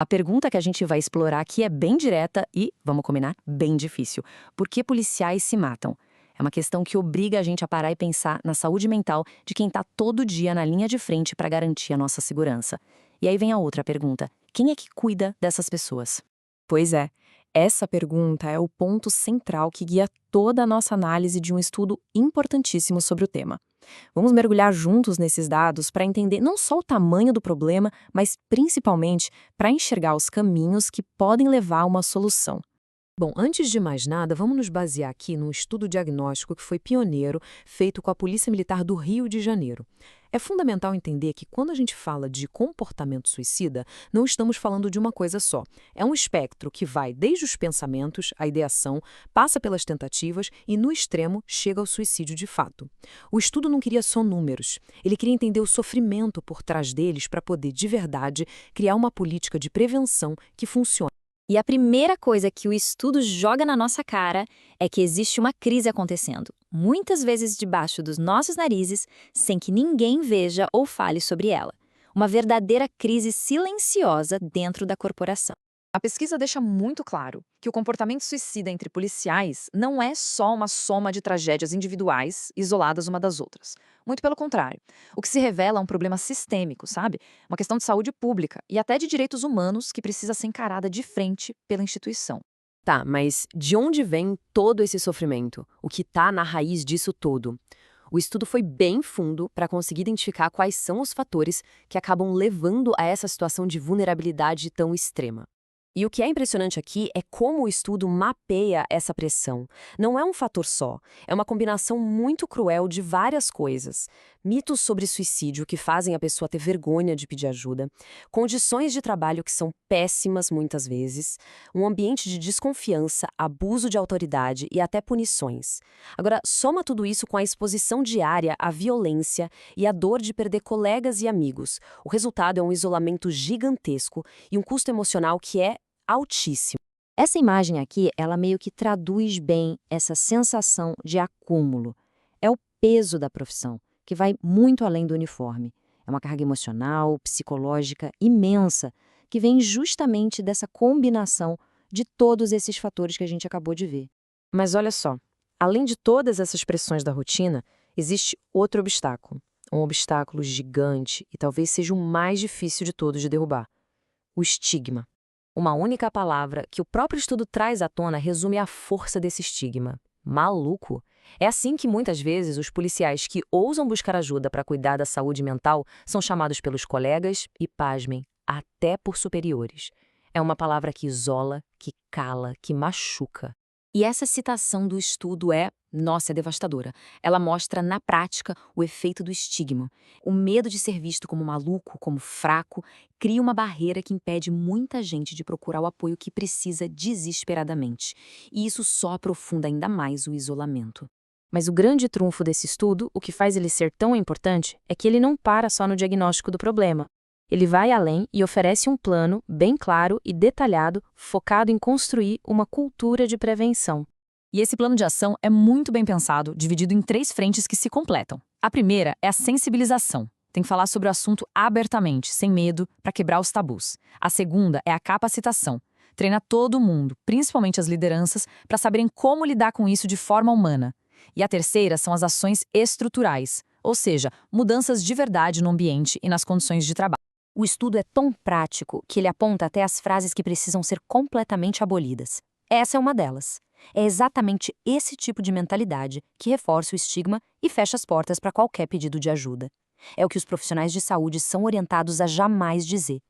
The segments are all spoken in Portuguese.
A pergunta que a gente vai explorar aqui é bem direta e, vamos combinar, bem difícil. Por que policiais se matam? É uma questão que obriga a gente a parar e pensar na saúde mental de quem está todo dia na linha de frente para garantir a nossa segurança. E aí vem a outra pergunta: quem é que cuida dessas pessoas? Pois é, essa pergunta é o ponto central que guia toda a nossa análise de um estudo importantíssimo sobre o tema. Vamos mergulhar juntos nesses dados para entender não só o tamanho do problema, mas principalmente para enxergar os caminhos que podem levar a uma solução. Bom, antes de mais nada, vamos nos basear aqui num estudo diagnóstico que foi pioneiro, feito com a Polícia Militar do Rio de Janeiro. É fundamental entender que quando a gente fala de comportamento suicida, não estamos falando de uma coisa só. É um espectro que vai desde os pensamentos, a ideação, passa pelas tentativas e, no extremo, chega ao suicídio de fato. O estudo não queria só números. Ele queria entender o sofrimento por trás deles para poder, de verdade, criar uma política de prevenção que funcione. E a primeira coisa que o estudo joga na nossa cara é que existe uma crise acontecendo, muitas vezes debaixo dos nossos narizes, sem que ninguém veja ou fale sobre ela. Uma verdadeira crise silenciosa dentro da corporação. A pesquisa deixa muito claro que o comportamento suicida entre policiais não é só uma soma de tragédias individuais isoladas uma das outras. Muito pelo contrário. O que se revela é um problema sistêmico, sabe? Uma questão de saúde pública e até de direitos humanos que precisa ser encarada de frente pela instituição. Tá, mas de onde vem todo esse sofrimento? O que está na raiz disso tudo? O estudo foi bem fundo para conseguir identificar quais são os fatores que acabam levando a essa situação de vulnerabilidade tão extrema. E o que é impressionante aqui é como o estudo mapeia essa pressão. Não é um fator só, é uma combinação muito cruel de várias coisas. Mitos sobre suicídio que fazem a pessoa ter vergonha de pedir ajuda, condições de trabalho que são péssimas muitas vezes, um ambiente de desconfiança, abuso de autoridade e até punições. Agora, soma tudo isso com a exposição diária à violência e a dor de perder colegas e amigos. O resultado é um isolamento gigantesco e um custo emocional que é altíssimo. Essa imagem aqui, ela meio que traduz bem essa sensação de acúmulo. É o peso da profissão, que vai muito além do uniforme. É uma carga emocional, psicológica imensa, que vem justamente dessa combinação de todos esses fatores que a gente acabou de ver. Mas olha só, além de todas essas pressões da rotina, existe outro obstáculo. Um obstáculo gigante e talvez seja o mais difícil de todos de derrubar. O estigma. Uma única palavra que o próprio estudo traz à tona resume a força desse estigma. Maluco. É assim que muitas vezes os policiais que ousam buscar ajuda para cuidar da saúde mental são chamados pelos colegas e, pasmem, até por superiores. É uma palavra que isola, que cala, que machuca. E essa citação do estudo é devastadora. Ela mostra na prática o efeito do estigma. O medo de ser visto como maluco, como fraco, cria uma barreira que impede muita gente de procurar o apoio que precisa desesperadamente. E isso só aprofunda ainda mais o isolamento. Mas o grande trunfo desse estudo, o que faz ele ser tão importante, é que ele não para só no diagnóstico do problema. Ele vai além e oferece um plano bem claro e detalhado, focado em construir uma cultura de prevenção. E esse plano de ação é muito bem pensado, dividido em 3 frentes que se completam. A primeira é a sensibilização. Tem que falar sobre o assunto abertamente, sem medo, para quebrar os tabus. A segunda é a capacitação. Treina todo mundo, principalmente as lideranças, para saberem como lidar com isso de forma humana. E a terceira são as ações estruturais, ou seja, mudanças de verdade no ambiente e nas condições de trabalho. O estudo é tão prático que ele aponta até as frases que precisam ser completamente abolidas. Essa é uma delas. É exatamente esse tipo de mentalidade que reforça o estigma e fecha as portas para qualquer pedido de ajuda. É o que os profissionais de saúde são orientados a jamais dizer.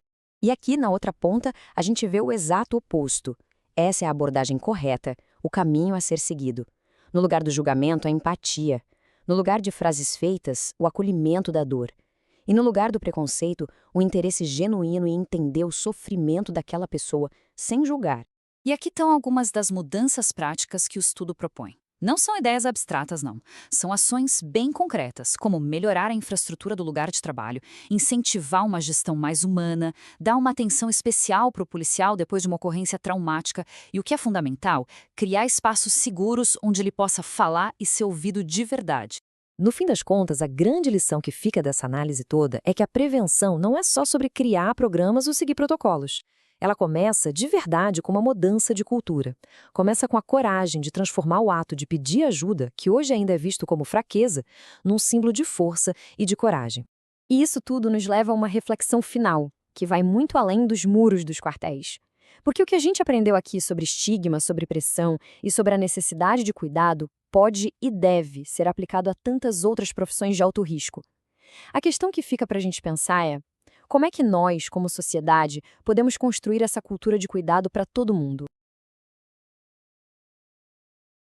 E aqui, na outra ponta, a gente vê o exato oposto. Essa é a abordagem correta, o caminho a ser seguido. No lugar do julgamento, a empatia. No lugar de frases feitas, o acolhimento da dor. E no lugar do preconceito, o interesse genuíno em entender o sofrimento daquela pessoa, sem julgar. E aqui estão algumas das mudanças práticas que o estudo propõe. Não são ideias abstratas, não. São ações bem concretas, como melhorar a infraestrutura do lugar de trabalho, incentivar uma gestão mais humana, dar uma atenção especial para o policial depois de uma ocorrência traumática e, o que é fundamental, criar espaços seguros onde ele possa falar e ser ouvido de verdade. No fim das contas, a grande lição que fica dessa análise toda é que a prevenção não é só sobre criar programas ou seguir protocolos. Ela começa, de verdade, com uma mudança de cultura. Começa com a coragem de transformar o ato de pedir ajuda, que hoje ainda é visto como fraqueza, num símbolo de força e de coragem. E isso tudo nos leva a uma reflexão final, que vai muito além dos muros dos quartéis. Porque o que a gente aprendeu aqui sobre estigma, sobre pressão e sobre a necessidade de cuidado pode e deve ser aplicado a tantas outras profissões de alto risco. A questão que fica para a gente pensar é: como é que nós, como sociedade, podemos construir essa cultura de cuidado para todo mundo?